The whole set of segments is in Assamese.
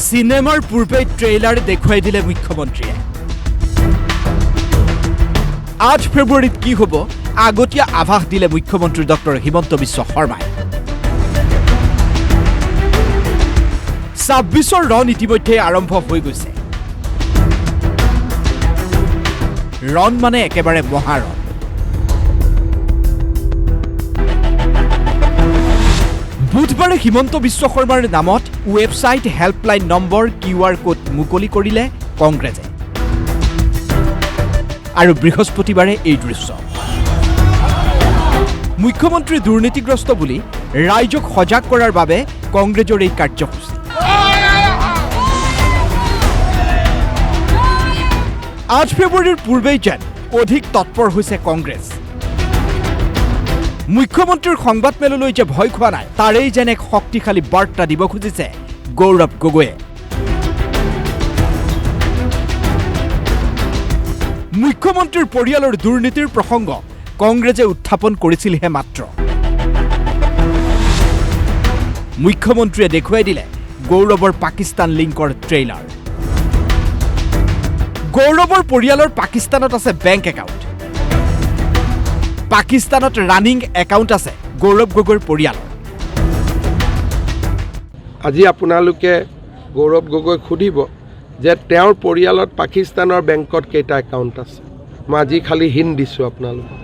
সিনেমাৰ পূৰ্বে ট্ৰেইলাৰ দেখুৱাই দিলে মুখ্যমন্ত্ৰীয়ে। 8 ফেব্ৰুৱাৰীত কি হ'ব আগতীয়া আভাস দিলে মুখ্যমন্ত্ৰী ডক্টৰ হিমন্ত বিশ্ব শৰ্মাই। 26ৰ ৰণ ইতিমধ্যে আৰম্ভ হৈ গৈছে। ৰণ মানে একেবাৰে মহাৰণ। বুধবাৰে হিমন্ত বিশ্ব শৰ্মাৰ নামত website helpline number QR code মুকলি কৰিলে কংগ্ৰেছে। আৰু বৃহস্পতিবাৰে এই দৃশ্য। মুখ্যমন্ত্ৰী দুৰ্নীতিগ্ৰস্ত বুলি ৰাইজক সজাগ কৰাৰ বাবে কংগ্ৰেছৰ এই কাৰ্যসূচী। 8 ফেব্ৰুৱাৰীৰ পূৰ্বেই যেন অধিক তৎপৰ হৈছে কংগ্ৰেছ। মুখ্যমন্ত্ৰীৰ সংবাদমেললৈ যে ভয় খোৱা নাই তাৰেই যেন এক শক্তিশালী বাৰ্তা দিব খুজিছে গৌৰৱ গগৈয়ে। মুখ্যমন্ত্ৰীৰ পৰিয়ালৰ দুৰ্নীতিৰ প্ৰসংগ কংগ্ৰেছে উত্থাপন কৰিছিলহে মাত্ৰ। মুখ্যমন্ত্ৰীয়ে দেখুৱাই দিলে গৌৰৱৰ পাকিস্তান লিংকৰ ট্ৰেইলাৰ। গৌৰৱৰ পৰিয়ালৰ পাকিস্তানত আছে বেংক একাউণ্ট। পাকিস্তানত ৰানিং একাউণ্ট আছে গৌৰৱ গগৈৰ পৰিয়ালৰ। আজি আপোনালোকে গৌৰৱ গগৈক সুধিব যে তেওঁৰ পৰিয়ালত পাকিস্তানৰ বেংকত কেইটা একাউণ্ট আছে। মই আজি খালি হিণ্ট দিছোঁ আপোনালোকক।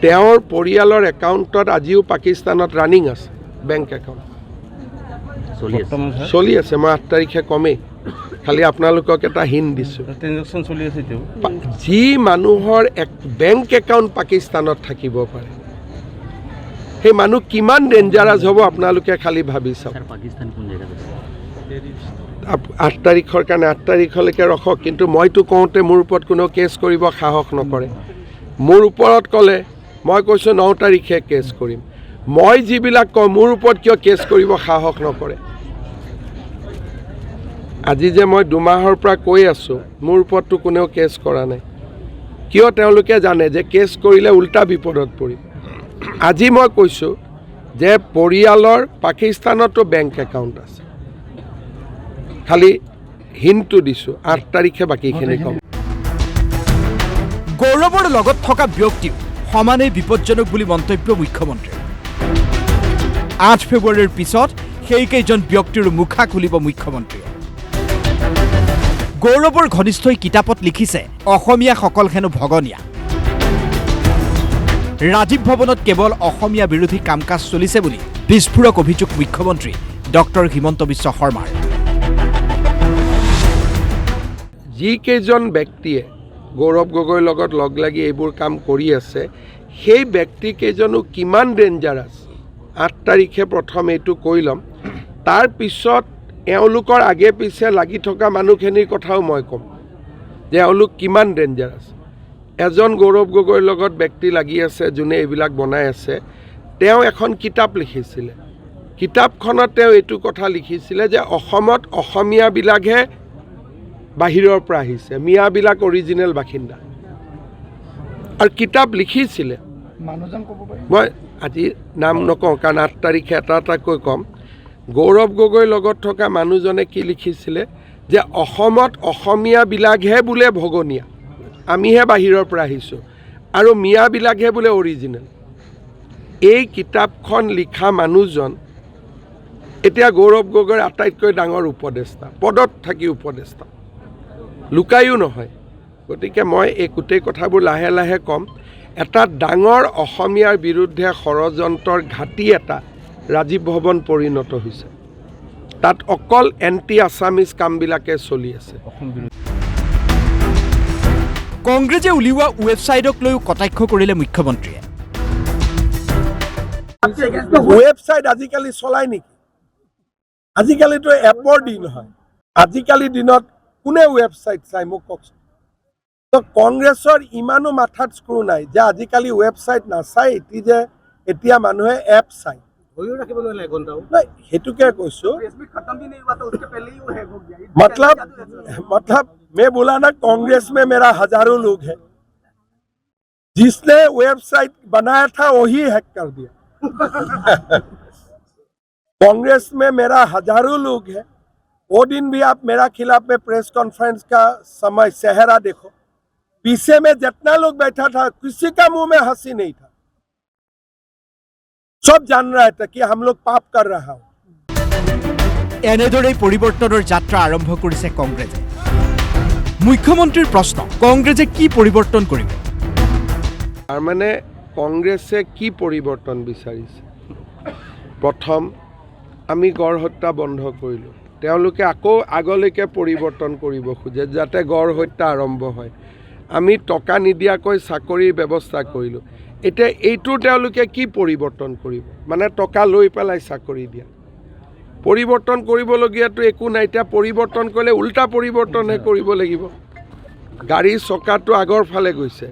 তেওঁৰ পৰিয়ালৰ একাউণ্টত আজিও পাকিস্তানত ৰানিং আছে বেংক একাউণ্ট চলি আছে। মই 8 তাৰিখে কমেই, খালি আপোনালোকক এটা হিণ্ট দিছোঁ। যি মানুহৰ বেংক একাউণ্ট পাকিস্তানত থাকিব পাৰে সেই মানুহ কিমান ডেঞ্জাৰাছ হ'ব আপোনালোকে খালি ভাবি চাওক। 8 তাৰিখৰ কাৰণে 8 তাৰিখলৈকে ৰখক। কিন্তু মইতো কওঁতে মোৰ ওপৰত কোনেও কেছ কৰিব সাহস নকৰে। মোৰ ওপৰত ক'লে মই কৈছোঁ 9 তাৰিখে কেছ কৰিম। মই যিবিলাক কওঁ মোৰ ওপৰত কিয় কেছ কৰিব সাহস নকৰে। আজি যে মই 2 মাহৰ পৰা কৈ আছোঁ মোৰ ওপৰততো কোনেও কেছ কৰা নাই। কিয়? তেওঁলোকে জানে যে কেছ কৰিলে উল্টা বিপদত পৰিম। আজি মই কৈছোঁ যে পৰিয়ালৰ পাকিস্তানতো বেংক একাউণ্ট আছে। খালি হিণ্টটো দিছোঁ, 8 তাৰিখে বাকীখিনি ক'ম। গৌৰৱৰ লগত থকা ব্যক্তিও সমানেই বিপদজনক বুলি মন্তব্য মুখ্যমন্ত্ৰীৰ। 8 ফেব্ৰুৱাৰীৰ পিছত সেইকেইজন ব্যক্তিৰ মুখা খুলিব মুখ্যমন্ত্ৰীয়ে। গৌৰৱৰ ঘনিষ্ঠই কিতাপত লিখিছে অসমীয়াসকল হেনো ভগনীয়া। ৰাজীৱ ভৱনত কেৱল অসমীয়া বিৰোধী কাম কাজ চলিছে বুলি বিস্ফোৰক অভিযোগ মুখ্যমন্ত্ৰী ডক্টৰ হিমন্ত বিশ্ব শৰ্মাৰ। যিকেইজন ব্যক্তিয়ে গৌৰৱ গগৈৰ লগত লগ লাগি এইবোৰ কাম কৰি আছে সেই ব্যক্তিকেইজনো কিমান ডেঞ্জাৰাছ 8 তাৰিখে প্ৰথম এইটো কৈ ল'ম। তাৰপিছত এওঁলোকৰ আগে পিছে লাগি থকা মানুহখিনিৰ কথাও মই ক'ম যে এওঁলোক কিমান ডেঞ্জাৰাছ। এজন গৌৰৱ গগৈৰ লগত ব্যক্তি লাগি আছে যোনে এইবিলাক বনাই আছে। তেওঁ এখন কিতাপ লিখিছিলে। কিতাপখনত তেওঁ এইটো কথা লিখিছিলে যে অসমত অসমীয়াবিলাকহে বাহিৰৰ পৰা আহিছে, মিয়াবিলাক অৰিজিনেল বাসিন্দা। আৰু কিতাপ লিখিছিলে, মই আজি নাম নকওঁ কাৰণ 8 তাৰিখে এটা এটাকৈ ক'ম। গৌৰৱ গগৈৰ লগত থকা মানুহজনে কি লিখিছিলে যে অসমত অসমীয়াবিলাকহে বোলে ভগনীয়া, আমিহে বাহিৰৰ পৰা আহিছোঁ, আৰু মিয়াবিলাকহে বোলে অৰিজিনেল। এই কিতাপখন লিখা মানুহজন এতিয়া গৌৰৱ গগৈৰ আটাইতকৈ ডাঙৰ উপদেষ্টা, পদত থাকি উপদেষ্টা, লুকায়ো নহয়। গতিকে মই এই গোটেই কথাবোৰ লাহে লাহে ক'ম। এটা ডাঙৰ অসমীয়াৰ বিৰুদ্ধে ষড়যন্ত্ৰৰ ঘাটি এটা ৰাজীৱ ভৱন পৰিণত হৈছে। তাত অকল এণ্টি আছামিজ কামবিলাকে চলি আছে। কংগ্ৰেছে উলিওৱা ৱেবছাইটক লৈও কটাক্ষ কৰিলে মুখ্যমন্ত্ৰীয়ে। ৱেবছাইট আজিকালি চলাই নেকি? আজিকালিতো এপৰ দিন হয়। আজিকালি দিনত কোনে ৱেবছাইট চাই মোক কওকচোন। তো কংগ্ৰেছৰ ইমানো মাথাত স্ক্ৰু নাই যে আজিকালি ৱেবছাইট নাচাই, যে এতিয়া মানুহে এপ চায়। সেইটোকে কৈছোঁ। मतलब मैं बोला ना कांग्रेस में मेरा हजारों लोग हैं। जिसने वेबसाइट बनाया था वही हैक कर दिया। कांग्रेस में मेरा हजारों लोग हैं वो दिन भी आप मेरा खिलाफ में प्रेस कॉन्फ्रेंस का समय सेहरा देखो, पीछे में जितना लोग बैठा था किसी का मुंह में हंसी नहीं था, सब जान रहा था कि हम लोग पाप कर रहा हूं। এনেদৰেই পৰিৱৰ্তনৰ যাত্ৰা আৰম্ভ কৰিছে কংগ্ৰেছে। মুখ্যমন্ত্ৰীৰ প্ৰশ্ন, কংগ্ৰেছে কি পৰিৱৰ্তন কৰিব? তাৰ মানে কংগ্ৰেছে কি পৰিৱৰ্তন বিচাৰিছে? প্ৰথম আমি গড় হত্যা বন্ধ কৰিলোঁ, তেওঁলোকে আকৌ আগলৈকে পৰিৱৰ্তন কৰিব খোজে যাতে গড় হত্যা আৰম্ভ হয়। আমি টকা নিদিয়াকৈ চাকৰিৰ ব্যৱস্থা কৰিলোঁ, এতিয়া এইটো তেওঁলোকে কি পৰিৱৰ্তন কৰিব? মানে টকা লৈ পেলাই চাকৰি দিয়া। পৰিৱৰ্তন কৰিবলগীয়াটো একো নাই, এতিয়া পৰিৱৰ্তন কৰিলে উল্টা পৰিৱৰ্তনহে কৰিব লাগিব। গাড়ীৰ চকাটো আগৰ ফালে গৈছে,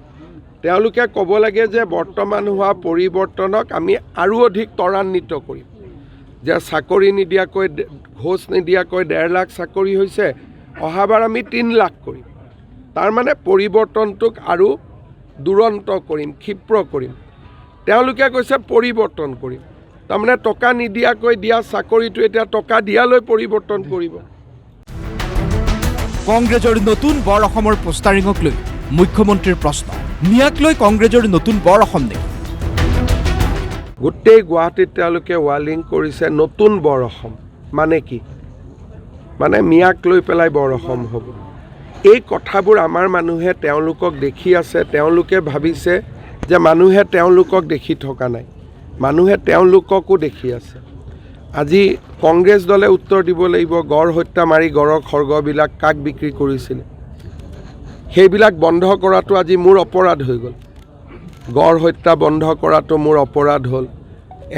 তেওঁলোকে ক'ব লাগে যে বৰ্তমান হোৱা পৰিৱৰ্তনক আমি আৰু অধিক ত্বৰান্বিত কৰিম, যে চাকৰি নিদিয়াকৈ ঘোষ নিদিয়াকৈ 1.5 লাখ চাকৰি হৈছে, অহাবাৰ আমি 3 লাখ কৰিম। তাৰমানে পৰিৱৰ্তনটোক আৰু দুৰন্ত কৰিম, ক্ষিপ্ৰ কৰিম। তেওঁলোকে কৈছে পৰিৱৰ্তন কৰিম, তাৰমানে টকা নিদিয়াকৈ দিয়া চাকৰিটো এতিয়া টকা দিয়ালৈ পৰিৱৰ্তন কৰিব। কংগ্ৰেছৰ নতুন বৰ অসমৰ পোষ্টাৰিঙক লৈ মুখ্যমন্ত্ৰীৰ প্ৰশ্ন, মিয়াক লৈ কংগ্ৰেছৰ নতুন বৰ অসম নেকি? গোটেই গুৱাহাটীত তেওঁলোকে ৱালিং কৰিছে নতুন বৰ অসম। মানে কি? মানে মিয়াক লৈ পেলাই বৰ অসম হ'ব। এই কথাবোৰ আমাৰ মানুহে তেওঁলোকক দেখি আছে, তেওঁলোকে ভাবিছে যে মানুহে তেওঁলোকক দেখি থকা নাই, মানুহে তেওঁলোককো দেখি আছে। আজি কংগ্ৰেছ দলে উত্তৰ দিব লাগিব, গড় হত্যা মাৰি গড়ৰ খৰ্গবিলাক কাক বিক্ৰী কৰিছিলে, সেইবিলাক বন্ধ কৰাটো আজি মোৰ অপৰাধ হৈ গ'ল। গড় হত্যা বন্ধ কৰাটো মোৰ অপৰাধ হ'ল।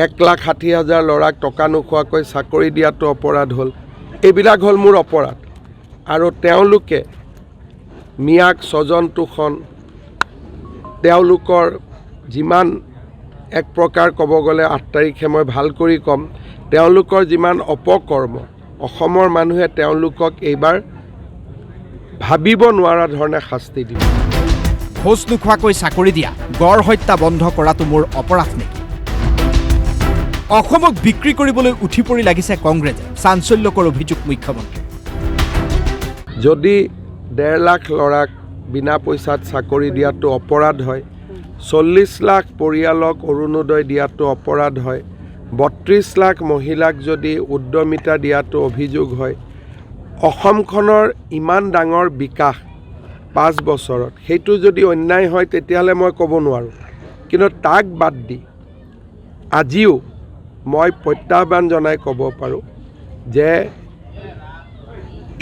1,60,000 ল'ৰাক টকা নোখোৱাকৈ চাকৰি দিয়াটো অপৰাধ হ'ল। এইবিলাক হ'ল মোৰ অপৰাধ। আৰু তেওঁলোকে মিয়াক, স্বজন তোষণ, তেওঁলোকৰ যিমান এক প্ৰকাৰ ক'ব গ'লে 8 তাৰিখে মই ভাল কৰি ক'ম, তেওঁলোকৰ যিমান অপকৰ্ম, অসমৰ মানুহে তেওঁলোকক এইবাৰ ভাবিব নোৱাৰা ধৰণে শাস্তি দিব। ঘোষ নোখোৱাকৈ চাকৰি দিয়া, গড় হত্যা বন্ধ কৰাটো মোৰ অপৰাধ নেকি? অসমক বিক্ৰী কৰিবলৈ উঠি পৰি লাগিছে কংগ্ৰেছে, চাঞ্চল্যকৰ অভিযোগ মুখ্যমন্ত্ৰী। যদি 1.5 লাখ ল'ৰাক বিনা পইচাত চাকৰি দিয়াটো অপৰাধ হয়, 40 লাখ পৰিয়ালক অৰুণোদয় দিয়াটো অপৰাধ হয়, 32 লাখ মহিলাক যদি উদ্যমিতা দিয়াটো অভিযোগ হয়, অসমখনৰ ইমান ডাঙৰ বিকাশ 5 বছৰত, সেইটো যদি অন্যায় হয় তেতিয়াহ'লে মই ক'ব নোৱাৰোঁ। কিন্তু তাক বাদ দি আজিও মই প্ৰত্যাহ্বান জনাই ক'ব পাৰোঁ যে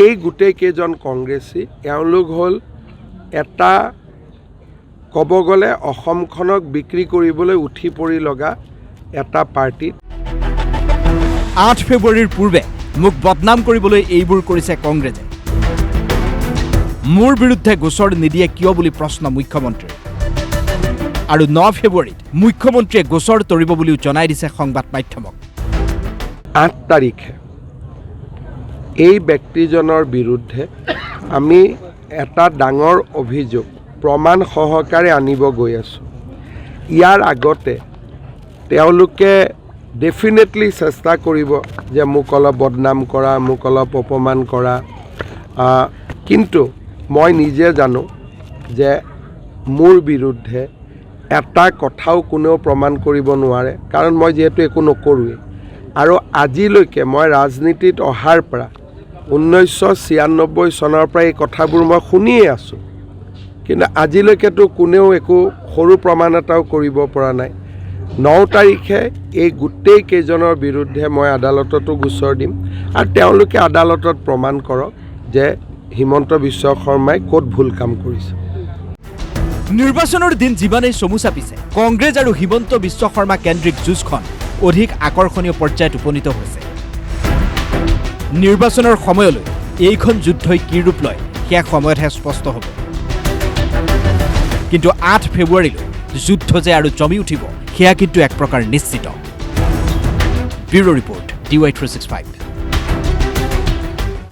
এই গোটেইকেইজন কংগ্ৰেছী, এওঁলোক হ'ল এটা ক'ব গ'লে অসমখনক বিক্ৰী কৰিবলৈ উঠি পৰি লগা এটা পাৰ্টি। 8 ফেব্ৰুৱাৰীৰ পূৰ্বে মোক বদনাম কৰিবলৈ এইবোৰ কৰিছে কংগ্ৰেছে। মোৰ বিৰুদ্ধে গোচৰ নিদিয়ে কিয় বুলি প্ৰশ্ন মুখ্যমন্ত্ৰীৰ। আৰু 9 ফেব্ৰুৱাৰীত মুখ্যমন্ত্ৰীয়ে গোচৰ তৰিব বুলিও জনাই দিছে সংবাদ মাধ্যমক। 8 তাৰিখে এই ব্যক্তিজনৰ বিৰুদ্ধে আমি এটা ডাঙৰ অভিযোগ প্ৰমাণ সহকাৰে আনিব গৈ আছোঁ। ইয়াৰ আগতে তেওঁলোকে ডেফিনেটলি চেষ্টা কৰিব যে মোক অলপ বদনাম কৰা, মোক অলপ অপমান কৰা, কিন্তু মই নিজে জানো যে মোৰ বিৰুদ্ধে এটা কথাও কোনেও প্ৰমাণ কৰিব নোৱাৰে, কাৰণ মই যিহেতু একো নকৰোঁৱেই। আৰু আজিলৈকে মই ৰাজনীতিত অহাৰ পৰা 1996 চনৰ পৰা এই কথাবোৰ মই শুনিয়ে আছোঁ, কিন্তু আজিলৈকেতো কোনেও একো সৰু প্ৰমাণ এটাও কৰিব পৰা নাই। 9 তাৰিখে এই গোটেই কেইজনৰ বিৰুদ্ধে মই আদালততো গোচৰ দিম, আৰু তেওঁলোকে আদালতত প্ৰমাণ কৰক যে হিমন্ত বিশ্ব শৰ্মাই ক'ত ভুল কাম কৰিছে। নিৰ্বাচনৰ দিন যিমানেই চমু চাপিছে, কংগ্ৰেছ আৰু হিমন্ত বিশ্ব শৰ্মা কেন্দ্ৰিক যুঁজখন অধিক আকৰ্ষণীয় পৰ্যায়ত উপনীত হৈছে। নিৰ্বাচনৰ সময়লৈ এইখন যুদ্ধই কি ৰূপ লয় সেয়া সময়তহে স্পষ্ট হ'ব। কিন্তু 8 ফেব্ৰুৱাৰীলৈ যুদ্ধ যে আৰু জমি উঠিব সেয়া কিন্তু এক প্ৰকাৰ নিশ্চিত। Bureau' report, DY365।